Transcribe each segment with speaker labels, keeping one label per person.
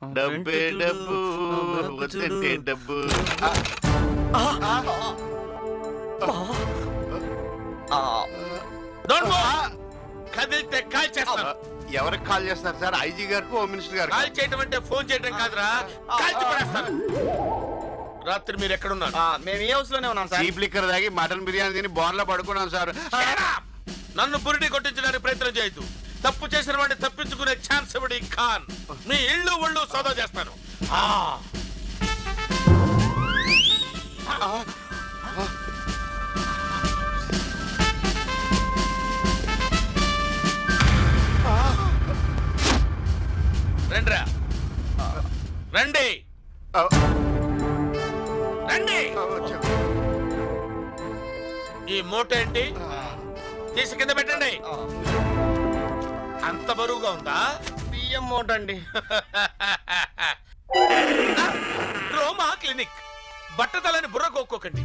Speaker 1: డబ్బే డబ్బు వద్దంటే డబ్బు.
Speaker 2: కదిలితే కాల్ చేస్తాను.
Speaker 1: ఎవరికి కాల్ చేస్తారు సార్? ఐజీ గారికి, హోమ్ మినిస్టర్ గారు?
Speaker 2: కాల్ చేయడం అంటే ఫోన్ చేయడం కాదురా, కాల్చి పడేస్తాను. రాత్రి మీరు ఎక్కడున్నారు?
Speaker 3: మేము ఈ హౌస్ లోనే ఉన్నాం సార్.
Speaker 1: చీప్ లిక్కర్ తాగి మటన్ బిర్యానీ తిని బోన్లో పడుకున్నాం సార్.
Speaker 2: నన్ను బురిడి కొట్టించడానికి ప్రయత్నం చేయొద్దు. తప్పు చేసిన వాడిని తప్పించుకునే ఛాన్స్ ఇవ్వడి ఖాన్. మీ ఇళ్ళు ఒళ్ళు సోదా చేస్తాను. రండిరా, రండి రండి. ఈ మూట ఏంటి? తీసి కింద పెట్టండి. అంత బరువుగా ఉందా?
Speaker 3: బియ్యం మూట అండి.
Speaker 2: రోమా క్లినిక్. బట్టతలని బుర్ర కోక్కోకండి.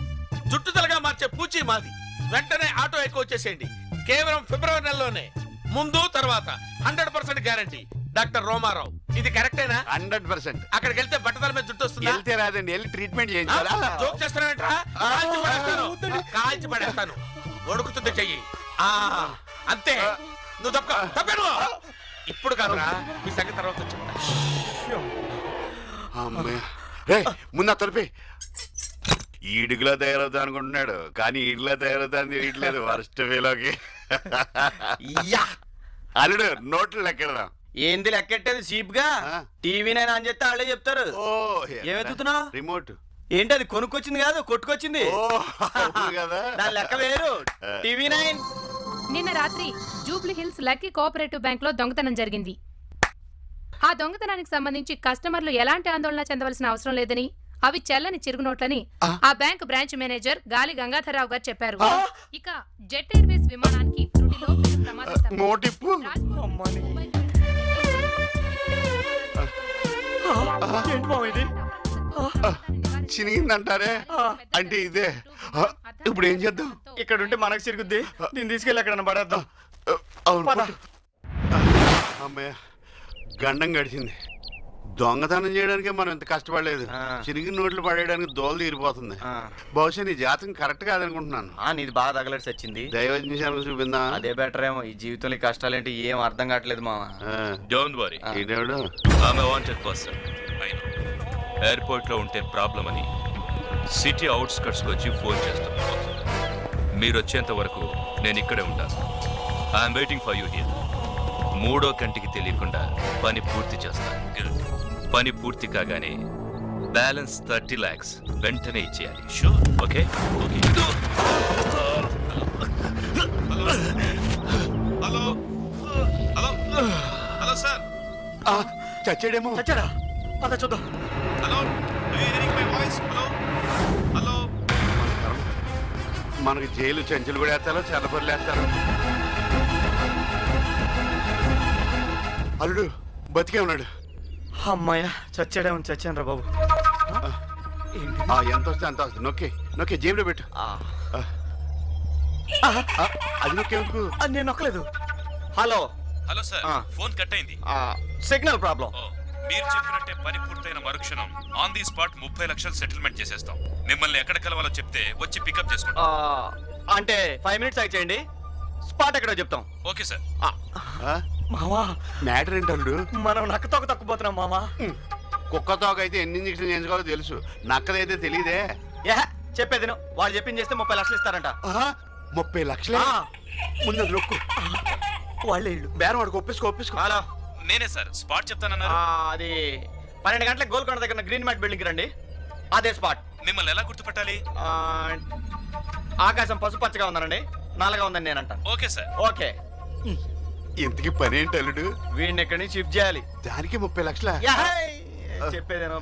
Speaker 2: జుట్టుతలగా మార్చే పూచి మాది. వెంటనే ఆటో ఎక్కువ వచ్చేసేయండి. కేవలం ఫిబ్రవరి నెలలోనే. ముందు తర్వాత 100% గ్యారంటీ. డాక్టర్ రోమారావు. ఇది కరెక్టేనా?
Speaker 1: 100%.
Speaker 2: అక్కడికి వెళ్తే బట్టతల మీద జుట్టు వస్తుంది.
Speaker 1: వెళ్తే రాదండి, వెళ్ళి ట్రీట్మెంట్ చేయించాలా?
Speaker 2: జోక్ చేస్తానంటా? కాల్చి పడేస్తాను. వణుకుతుంది చెయ్యి. అంతే. నువ్వు తప్పను. ఇప్పుడు కాదురా, మీ సంగతి తర్వాత చెప్తా.
Speaker 1: ముందు తొలిపి. ఈడుగులా తయారవుతా అనుకుంటున్నాడు, కానీ ఈడులా తయారవుతా అని తెలియట్లేదు. వరస్ట్ వేలోకి. అల్లుడు నోట్లు లెక్కెడదాం.
Speaker 3: ఏంది లెక్కెట్టేది చీప్ గా? టీవీ నైన్ అని చెప్తే వాళ్ళే చెప్తారు. ఏమెత్తుతున్నావు?
Speaker 1: రిమోట్.
Speaker 3: ఏంటి అది? కొనుక్కొచ్చింది కాదు, కొట్టుకొచ్చింది
Speaker 1: కదా.
Speaker 3: దాని లెక్క వేరు. TV nine.
Speaker 4: నిన్న రాత్రి Jubilee hills lucky cooperative bank లో దొంగతనం జరిగింది. ఆ దొంగతనానికి సంబంధించి కస్టమర్లు ఎలాంటి ఆందోళన చెందవలసిన అవసరం లేదని, అవి చెల్లని చిరుగునోట్లని ఆ బ్యాంక్ బ్రాంచ్ మేనేజర్ గాలి గంగాధరరావు గారు చెప్పారు. ఇక జెట్ ఎయిర్వేస్ విమానానికి
Speaker 1: చినిగిందంటారే, అంటే ఇదే. ఇప్పుడు ఏం చేద్దాం?
Speaker 3: ఇక్కడ ఉంటే మనకు చిరుగుద్ది. నేను తీసుకెళ్ళి ఎక్కడన్నా పడేద్దాం.
Speaker 1: అమ్మయ్య, గండం గడిచింది. దొంగతనం చేయడానికి మనం ఎంత కష్టపడలేదు. చిరిగిన నోట్లు పడేయడానికి దోలు తీరిపోతుంది. బహుశా నీ జాతకం కరెక్ట్ కాదనుకుంటున్నాను.
Speaker 3: నీది బాగా తగలట్స్ వచ్చింది.
Speaker 1: దైవజ్ఞానం చూపిందా?
Speaker 3: అదే బెటర్ ఏమో. ఈ జీవితంలో కష్టాలేంటి ఏం అర్థం కావట్లేదు మామ.
Speaker 5: Don't worry. ఆమె వాంటెడ్ పర్సన్. ఎయిర్పోర్ట్ లో ఉంటే ప్రాబ్లం అని సిటీ అవుట్స్కట్స్కి వచ్చి ఫోన్ చేస్తాను. మీరు వచ్చేంత వరకు నేను ఇక్కడే ఉంటాను. I'm waiting for you here. మూడో కంటికి తెలియకుండా పని పూర్తి చేస్తాను. పని పూర్తి కాగానే బ్యాలెన్స్ 30 lakhs వెంటనే ఇచ్చేయాలి. Sure? Okay.
Speaker 2: Hello hello hello sir.
Speaker 1: చచ్చాడేమో.
Speaker 3: చచ్చాడా? పద చూద్దాం.
Speaker 2: Hello, hello hello.
Speaker 1: మనకి జైలు చెంచులు కూడా వేస్తారో, చల్లపర్లు వేస్తారు. అల్లుడు బతికే ఉన్నాడు.
Speaker 3: అమ్మాయ చచ్చాడేమో. చచ్చాను రా బాబు.
Speaker 1: ఎంత వస్తే అంత వస్తుంది. నొక్కే నొక్కే జేబులో పెట్టు. అది నొక్కేందుకు?
Speaker 3: నేను నొక్కలేదు. Hello
Speaker 5: hello sir, phone cut అయింది.
Speaker 3: Signal problem.
Speaker 5: మీరు చెప్పినట్టే పని పూర్తయిన మరుక్షణం ఆన్ ది స్పాట్ 30 లక్షలు సెటిల్మెంట్ చేసేస్తాం. మిమ్మల్ని ఎక్కడ కలవాలో చెప్తే వచ్చి పికప్ చేసుకుంటాం.
Speaker 3: అంటే 5 minutes అయిచేయండి. స్పాట్ ఎక్కడో చెప్తాం.
Speaker 5: Okay sir.
Speaker 3: మామా
Speaker 1: మ్యాటర్ ఏంటల్లుడు?
Speaker 3: మనం నక్కతోక తక్కుపోతున్నాం మామా.
Speaker 1: కుక్కతోక అయితే ఎన్ని ఇంజక్షన్ చేయించుకోవాలో తెలుసు, నక్కదైతే తెలియదే.
Speaker 3: చెప్పేది వాళ్ళు చెప్పింది చేస్తే 30 లక్షలు ఇస్తారంట.
Speaker 1: 30 లక్షలే? ముందు నొక్కు.
Speaker 3: వాళ్ళే ఇల్లు
Speaker 1: బేరం వాడికి ఒప్పేసుకో.
Speaker 5: హలో, నేనే సార్. స్పాట్ చెప్తానన్నారు.
Speaker 3: అది 12 గంటలకు గోల్కొండ దగ్గర గ్రీన్ మ్యాట్ బిల్డింగ్ రండి. అదే స్పాట్.
Speaker 5: మిమ్మల్ని ఎలా గుర్తుపట్టాలి?
Speaker 3: ఆకాశం పసుపచ్చగా ఉందనండి, నల్లగా ఉందని నేనంట.
Speaker 5: Okay sir.
Speaker 3: ఓకే.
Speaker 1: ఇంతకీ పని ఏంటి అల్లుడు?
Speaker 3: వీడిని ఎక్కడి నుంచి షిఫ్ట్ చేయాలి.
Speaker 1: దానికి 30 లక్షల?
Speaker 3: చెప్పేదేనో.